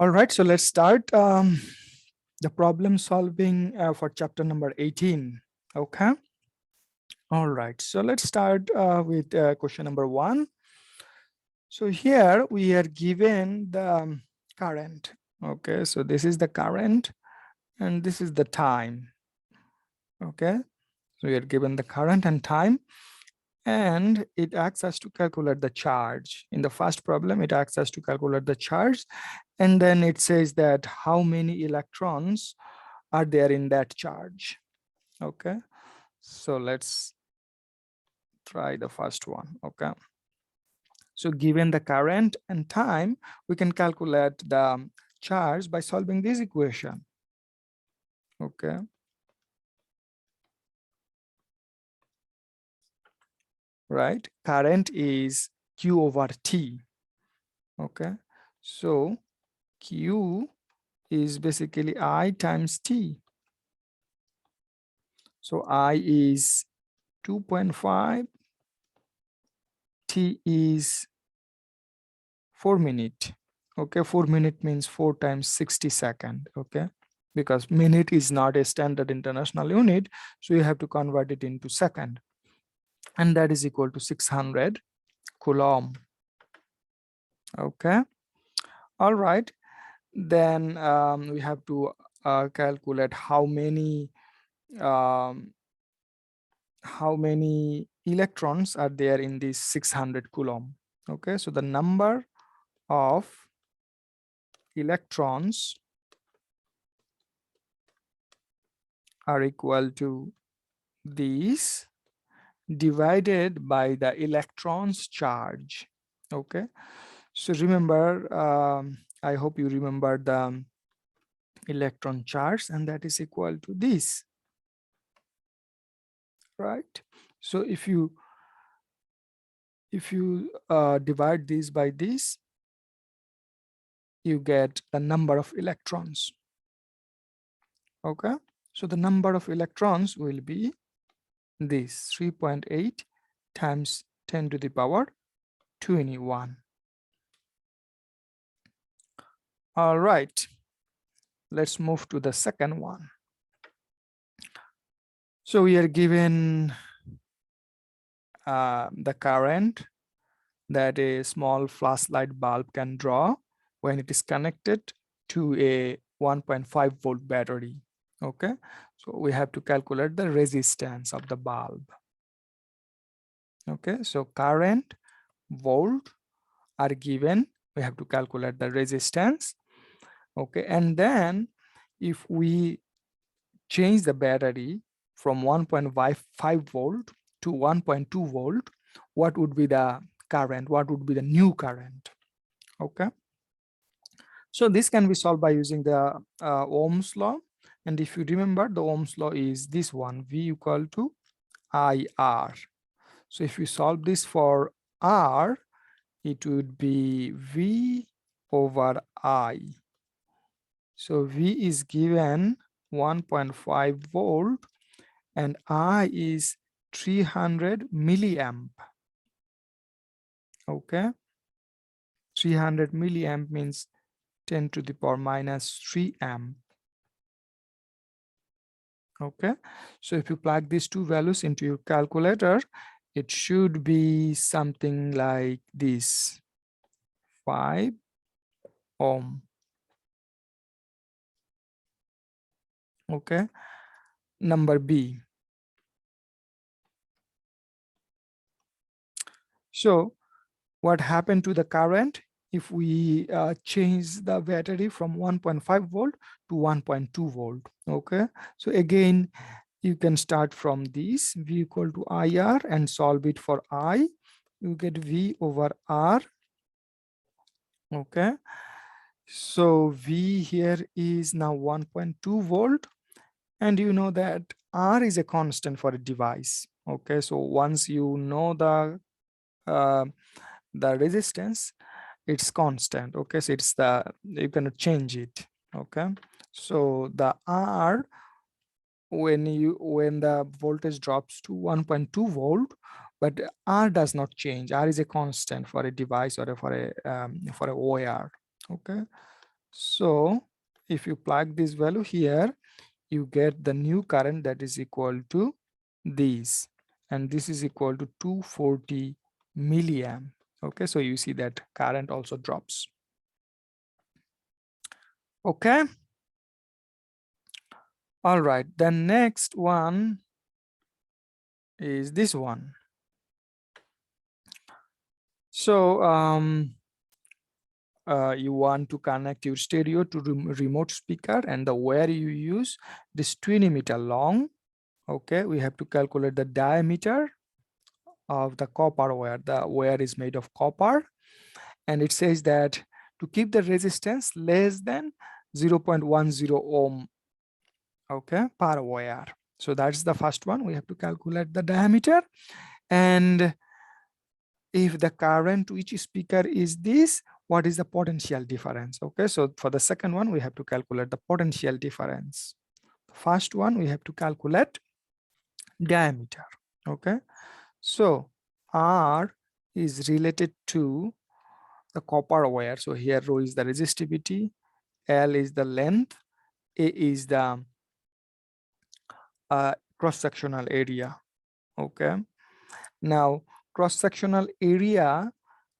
All right, so let's start the problem solving for chapter number 18. Okay. All right, so let's start with question number 1. So here we are given the current. Okay, so this is the current and this is the time. Okay, so we are given the current and time, and it asks us to calculate the charge. In the first problem, it asks us to calculate the charge, and then it says that how many electrons are there in that charge. Okay, so let's try the first one. Okay, so given the current and time, we can calculate the charge by solving this equation. Okay, right, current is Q over T. Okay, so Q is basically I times T. So I is 2.5, T is 4 minute. Okay, 4 minute means 4 times 60 second. Okay, because minute is not a standard international unit, so you have to convert it into second, and that is equal to 600 coulomb. Okay, all right, then we have to calculate how many electrons are there in this 600 coulomb. Okay, so the number of electrons are equal to these divided by the electrons charge. Okay, so remember, I hope you remember the electron charge, and that is equal to this, right? So if you divide this by this, you get the number of electrons. Okay, so the number of electrons will be this 3.8 times 10 to the power 21. All right, let's move to the second one. So we are given the current that a small flashlight bulb can draw when it is connected to a 1.5 volt battery. Okay, so we have to calculate the resistance of the bulb. Okay, so current, volt are given, we have to calculate the resistance. Okay, and then if we change the battery from 1.5 volt to 1.2 volt, what would be the current? What would be the new current? Okay, so this can be solved by using the Ohm's law. And if you remember, the Ohm's law is this one, V equal to IR. So if you solve this for R, it would be V over I. So V is given 1.5 volt and I is 300 milliamp. Okay, 300 milliamp means 10 to the power minus 3 amp. Okay, so if you plug these two values into your calculator, it should be something like this, 5 ohm. Okay, number B. So what happened to the current if we change the battery from 1.5 volt to 1.2 volt? Okay, so again, you can start from this V equal to IR and solve it for I. You get V over R. Okay, so V here is now 1.2 volt, and you know that R is a constant for a device. Okay, so once you know the resistance, it's constant. Okay, so it's the, you cannot change it. Okay, so the R, when the voltage drops to 1.2 volt, but R does not change. R is a constant for a device or for a OIR. Okay, So if you plug this value here, you get the new current that is equal to this, and this is equal to 240 milliamp. Okay, so you see that current also drops. Okay, all right, the next one is this one. So you want to connect your stereo to remote speaker, and the wire you use this 20 meter long. Okay, we have to calculate the diameter of the copper wire. The wire is made of copper, and it says that to keep the resistance less than 0.10 ohm, okay, per wire. So that's the first one. We have to calculate the diameter, and if the current to each speaker is this, what is the potential difference? Okay, so for the second one, we have to calculate the potential difference. First one, we have to calculate diameter. Okay, so R is related to the copper wire. So here rho is the resistivity, L is the length, A is the cross-sectional area. Okay, now cross-sectional area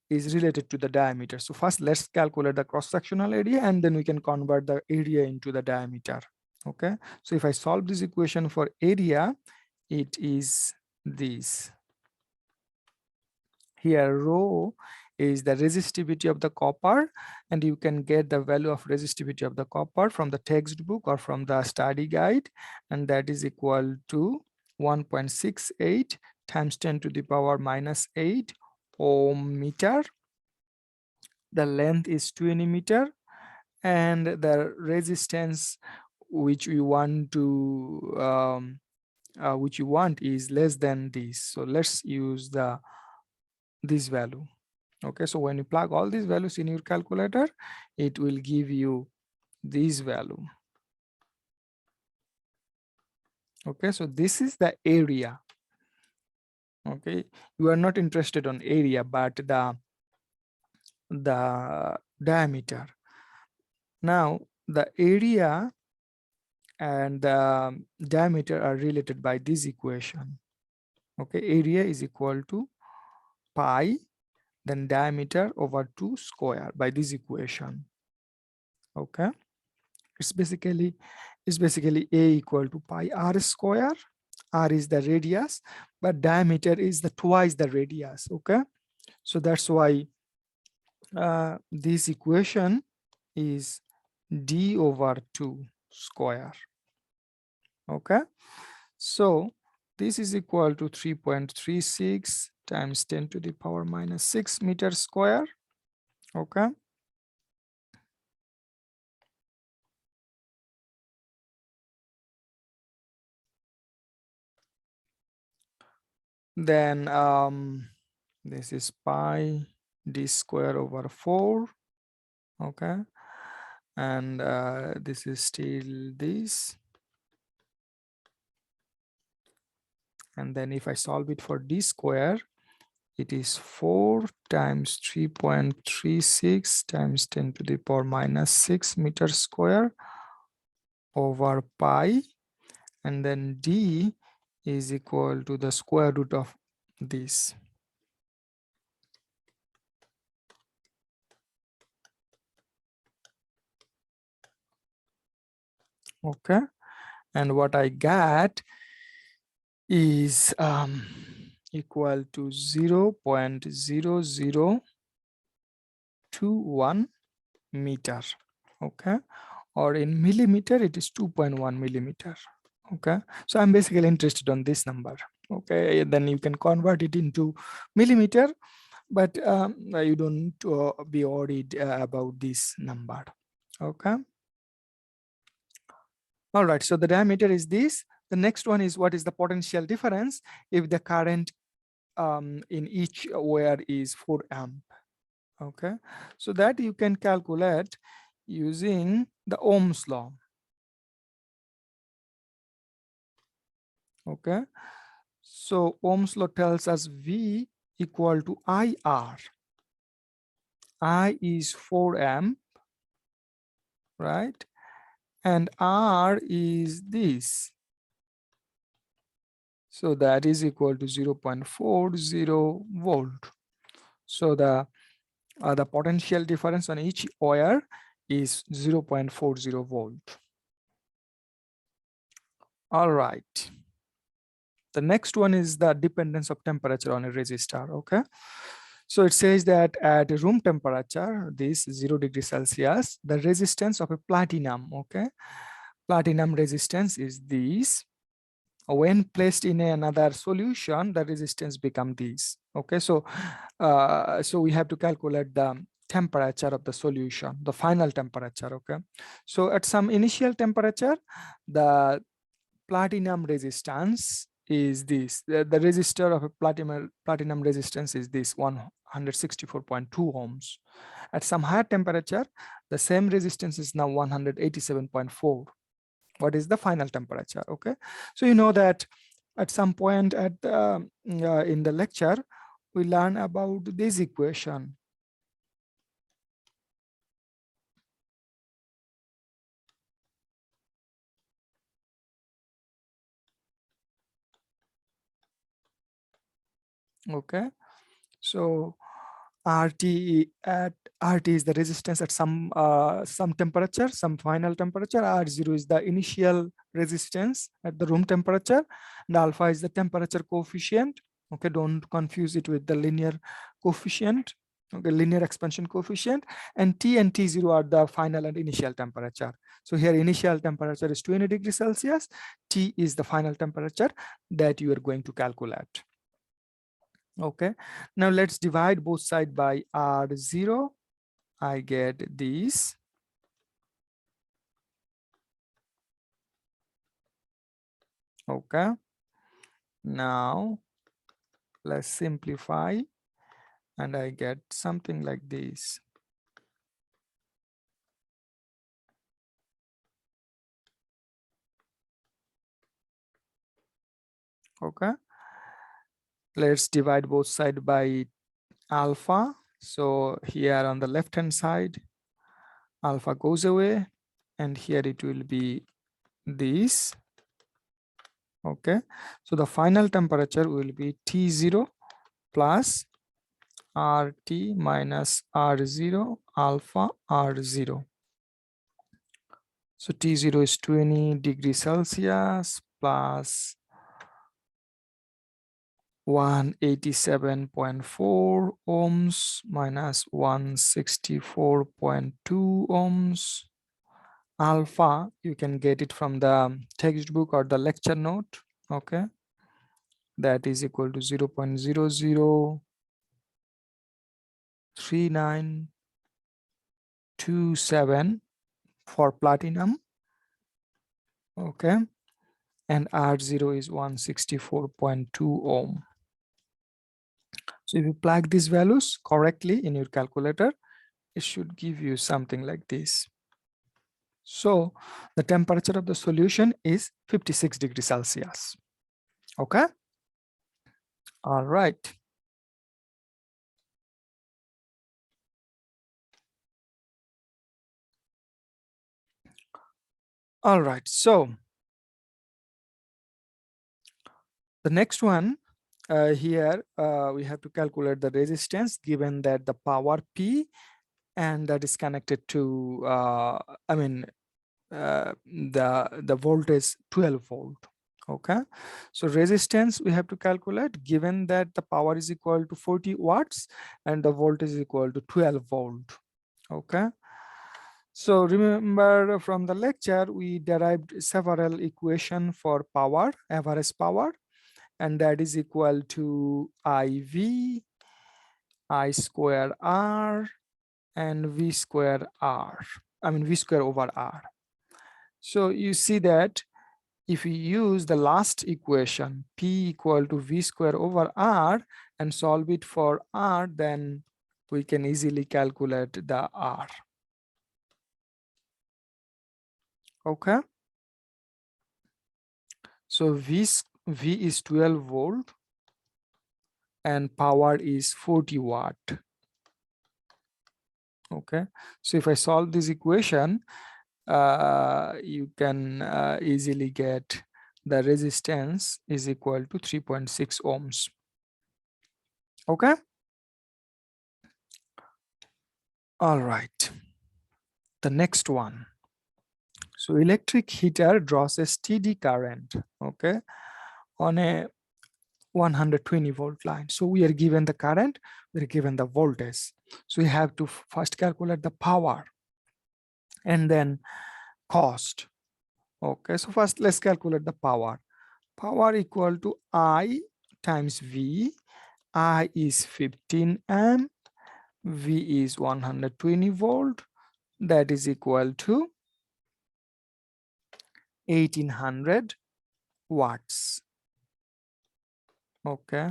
is related to the diameter. So first let's calculate the cross-sectional area, and then we can convert the area into the diameter. Okay, so if I solve this equation for area, it is this. Here rho is the resistivity of the copper, and you can get the value of resistivity of the copper from the textbook or from the study guide, and that is equal to 1.68 times 10 to the power minus 8 ohm meter. The length is 20 meter, and the resistance which we want to which you want is less than this. So let's use this value. Okay, so when you plug all these values in your calculator, it will give you this value. Okay, so this is the area. Okay, you are not interested on area, but the diameter. Now the area and the diameter are related by this equation. Okay, area is equal to pi, then diameter over 2 square by this equation. Okay, it's basically a equal to pi r square. R is the radius, but diameter is the twice the radius. Okay, so that's why this equation is d over 2 square. Okay, so this is equal to 3.36 times 10 to the power minus 6 meter square. Okay, then this is pi d square over 4. Okay, and this is still this, and then if I solve it for d square, it is 4 times 3.36 times 10 to the power minus 6 meter square over pi, and then d is equal to the square root of this. Okay, and what I got is equal to 0.0021 meter. Okay, or in millimeter it is 2.1 millimeter. Okay, so I'm basically interested on this number. Okay, then you can convert it into millimeter, but you don't be worried about this number. Okay, all right, so the diameter is this. The next one is what is the potential difference if the current in each wire is 4 amp. Okay, so that you can calculate using the Ohm's law. Okay, so Ohm's law tells us V equal to IR. I is 4 amp, right? And R is this. So that is equal to 0.40 volt. So the potential difference on each wire is 0.40 volt. All right. The next one is the dependence of temperature on a resistor. Okay. So it says that at room temperature, this 0°C, the resistance of a platinum, okay, platinum resistance is this. When placed in another solution, the resistance become this. Okay, so so we have to calculate the temperature of the solution, the final temperature. Okay, so at some initial temperature, the platinum resistance is this. The resistor of a platinum resistance is this 164.2 ohms. At some higher temperature, the same resistance is now 187.4. What is the final temperature? Okay, so you know that at some point at in the lecture we learn about this equation. Okay, so RT is the resistance at some temperature, some final temperature. R0 is the initial resistance at the room temperature, and alpha is the temperature coefficient. Okay, don't confuse it with the linear coefficient. Okay, linear expansion coefficient, and T and T0 are the final and initial temperature. So here initial temperature is 20°C. T is the final temperature that you are going to calculate. Okay, now let's divide both sides by R0. I get this. Okay, now let's simplify and I get something like this. Okay, let's divide both sides by alpha. So here on the left hand side, alpha goes away, and here it will be this. Okay, so the final temperature will be T0 plus RT minus R0 alpha R0. So T0 is 20°C plus 187.4 ohms minus 164.2 ohms. Alpha, you can get it from the textbook or the lecture note. Okay, that is equal to 0.003927 for platinum. Okay, and R0 is 164.2 ohm. So if you plug these values correctly in your calculator, it should give you something like this. So the temperature of the solution is 56°C. Okay. All right. All right. So the next one here, we have to calculate the resistance given that the power P and that is connected to, the voltage 12 volt. Okay, so resistance we have to calculate given that the power is equal to 40 watts and the voltage is equal to 12 volt. Okay, so remember from the lecture we derived several equation for power, average power, and that is equal to IV, I square R, and V square R. V square over R. So you see that if we use the last equation, P equal to V square over R, and solve it for R, then we can easily calculate the R. Okay. So V is 12 volt and power is 40 watt. Okay. So if I solve this equation, you can easily get the resistance is equal to 3.6 ohms. Okay. All right. The next one. So electric heater draws a steady current, okay, on a 120 volt line. So we are given the current, we are given the voltage. So we have to first calculate the power and then cost. Okay, so first let's calculate the power. Power equal to I times V. I is 15 amp, V is 120 volt. That is equal to 1800 watts. Okay,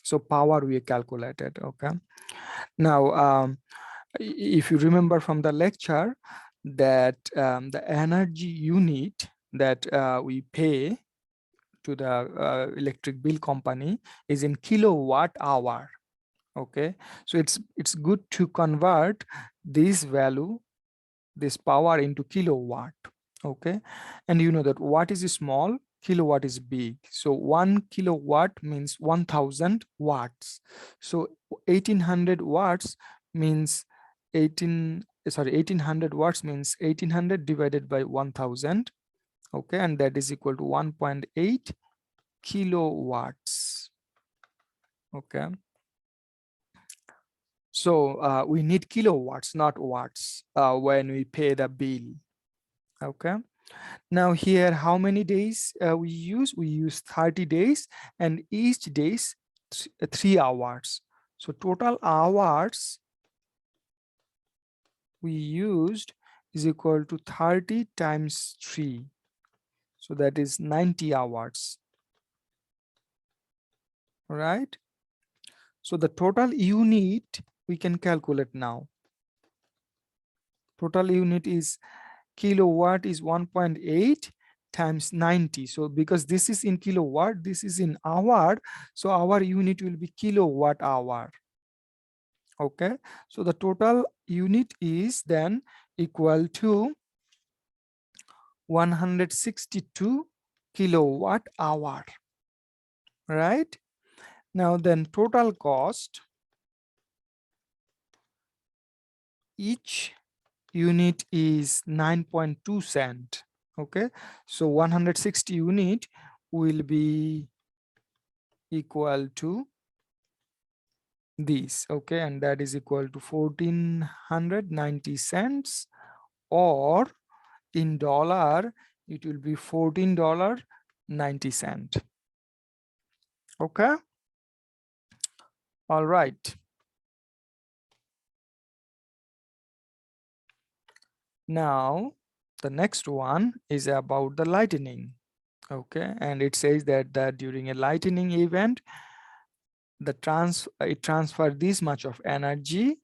so power we calculated. Okay, now if you remember from the lecture that the energy unit that we pay to the electric bill company is in kilowatt hour. Okay, so it's good to convert this value, this power, into kilowatt. Okay, and you know that watt is small, kilowatt is big. So 1 kilowatt means 1000 watts. So 1800 watts means 1800 watts means 1800 divided by 1000. Okay, and that is equal to 1.8 kilowatts. Okay, so we need kilowatts, not watts, when we pay the bill. Okay, now here how many days we use? We use 30 days, and each day is 3 hours. So total hours we used is equal to 30 times 3. So that is 90 hours. Right? So the total unit we can calculate now. Total unit is kilowatt is 1.8 times 90. So because this is in kilowatt, this is in hour, so our unit will be kilowatt hour. Okay, so the total unit is then equal to 162 kilowatt hour. Right? Now then total cost, each unit is 9.2 cent. Okay, so 160 unit will be equal to this. Okay, and that is equal to 1490 cents, or in dollar it will be $14.90. Okay, all right. Now the next one is about the lightning. Okay, and it says that during a lightning event, it transfers this much of energy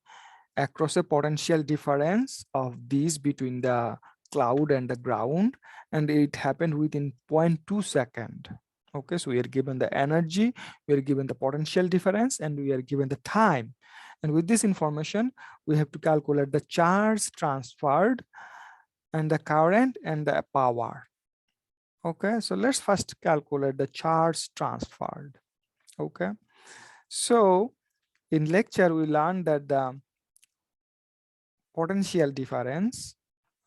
across a potential difference of these between the cloud and the ground, and it happened within 0.2 second. Okay, so we are given the energy, we are given the potential difference, and we are given the time. And with this information, we have to calculate the charge transferred and the current and the power. Okay, so let's first calculate the charge transferred. Okay, so in lecture we learned that the potential difference,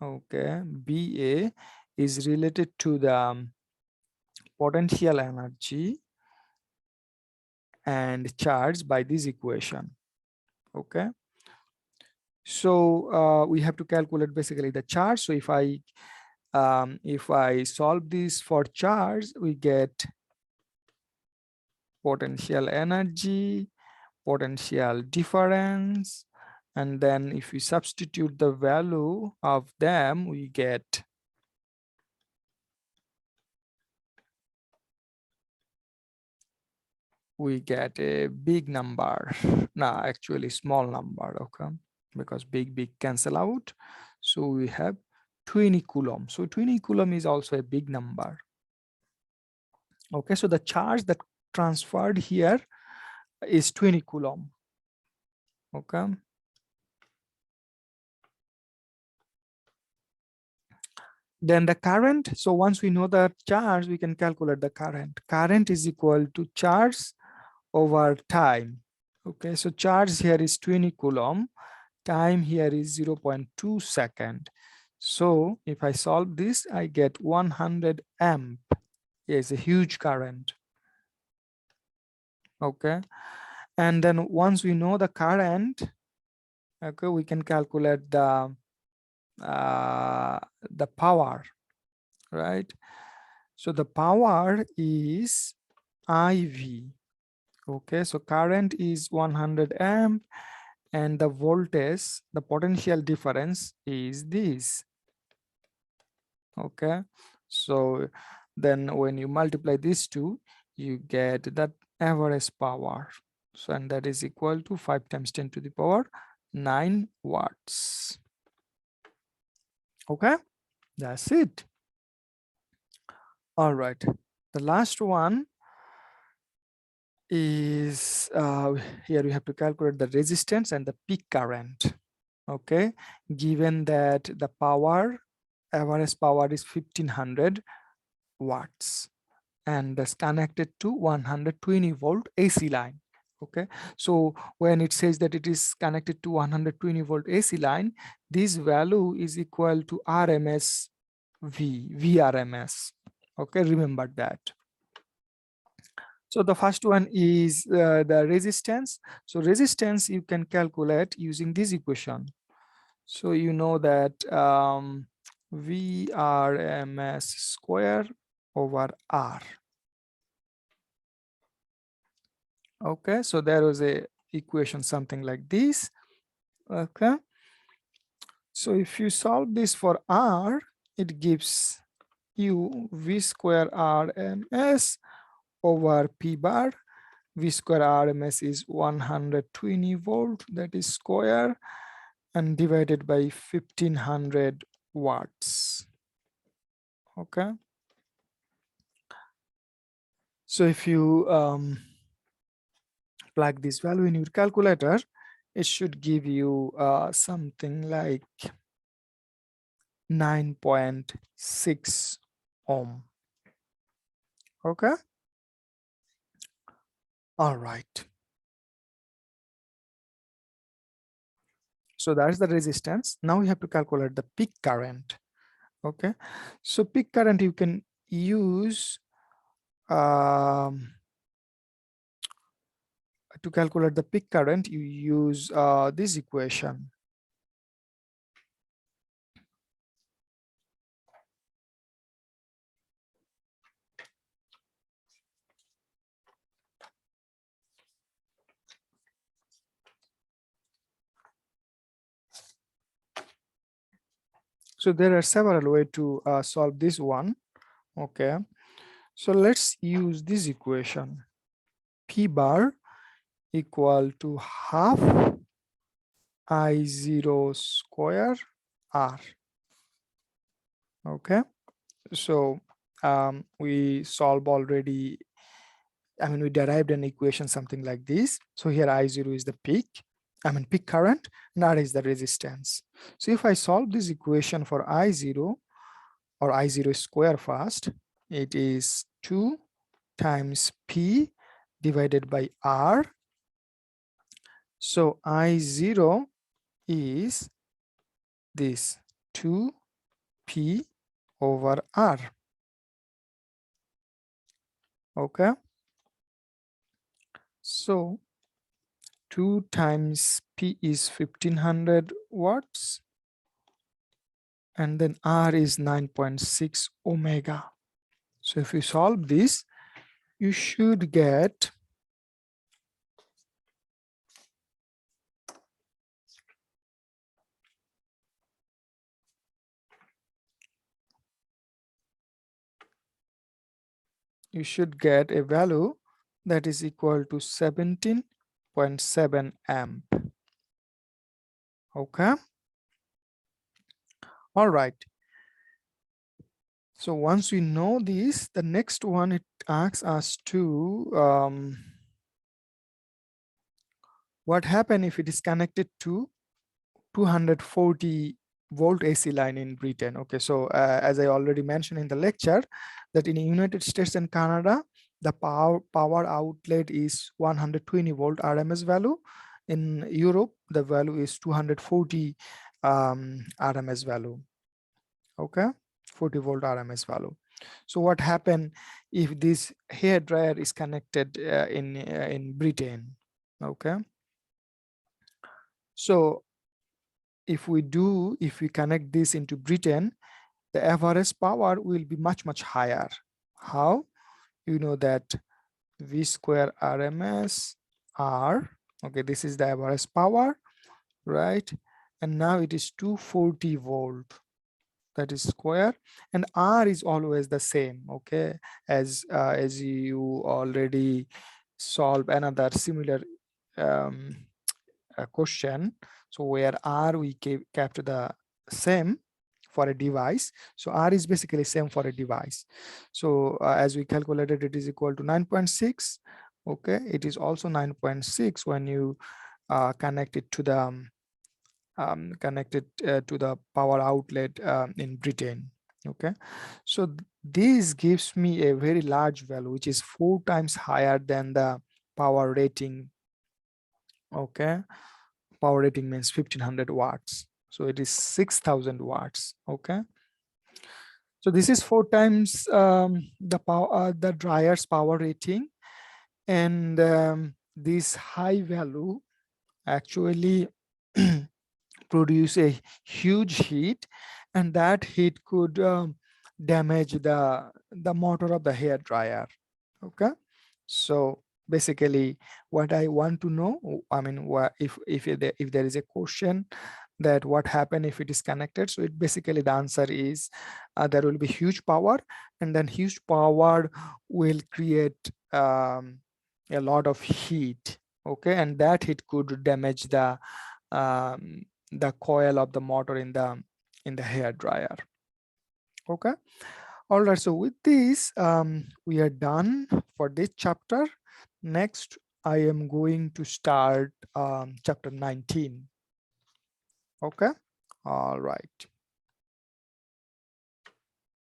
okay, BA, is related to the potential energy and charge by this equation. Okay, so we have to calculate basically the charge. So if I solve this for charge, we get potential energy, potential difference, and then if we substitute the value of them, we get a big number. No, actually small number. Okay, because big cancel out, so we have 20 coulomb. So 20 coulomb is also a big number. Okay, so the charge that transferred here is 20 coulomb. Okay, Then the current. So once we know the charge, we can calculate the current. Current is equal to charge over time. Okay, so charge here is 20 coulomb. Time here is 0.2 second. So if I solve this, I get 100 amp. It's a huge current. Okay, and then once we know the current, okay, we can calculate the power, right? So the power is IV. Okay, so current is 100 amp, and the voltage, the potential difference is this. Okay, so then when you multiply these two, you get that average power. So, and that is equal to 5 times 10 to the power 9 watts. Okay, that's it. All right, the last one is here we have to calculate the resistance and the peak current. Okay, given that the power, average power is 1500 watts and that's connected to 120 volt AC line. Okay, so when it says that it is connected to 120 volt AC line, this value is equal to RMS VRMS. Okay, remember that. So the first one is the resistance. So resistance you can calculate using this equation. So you know that VRMS square over R. Okay, so there was a equation something like this. Okay, so if you solve this for R, it gives you V square RMS over P bar. V square RMS is 120 volt, that is square, and divided by 1500 watts. Okay, so if you plug this value in your calculator, it should give you something like 9.6 ohm. Okay, all right, so that's the resistance. Now we have to calculate the peak current. Okay, so peak current you can use to calculate the peak current, you use this equation. So there are several ways to solve this one. Okay, so let's use this equation. P bar equal to half I0 square R. Okay, so we solve already, I mean we derived an equation something like this. So here I0 is the peak, I mean peak current, and R is the resistance. So if I solve this equation for I0 or I0 square first, it is 2 times P divided by R. So I0 is this 2P over R. Okay, so 2 times P is 1500 watts, and then R is 9.6 omega. So if you solve this, you should get a value that is equal to 17.7 amp. Okay, all right. So once we know this, the next one, it asks us to what happen if it is connected to 240 volt AC line in Britain. Okay, so as I already mentioned in the lecture, that in the United States and Canada, the power outlet is 120 volt RMS value. In Europe, the value is 240 RMS value. Okay, 40 volt RMS value. So what happened if this hair dryer is connected in Britain? Okay, so if we connect this into Britain, the average power will be much higher. How? You know that V square RMS R. Okay, this is the average power, right? And now it is 240 volt, that is square, and R is always the same. Okay, as you already solve another similar um, question, so where R we kept the same for a device, so R is basically same for a device. So as we calculated, it is equal to 9.6. Okay, it is also 9.6 when you connect it to the power outlet in Britain. Okay, so this gives me a very large value, which is 4 times higher than the power rating. Okay, power rating means 1500 watts, so it is 6000 watts. Okay, so this is 4 times the dryer's power rating, and this high value actually produce a huge heat, and that heat could damage the motor of the hair dryer. Okay, so basically what I want to know, I mean, if there is a question that what happened if it is connected, so it basically the answer is there will be huge power, and then huge power will create a lot of heat. Okay, and that heat could damage the coil of the motor in the hair dryer. Okay, all right, so with this we are done for this chapter. Next I am going to start chapter 19. Okay, all right.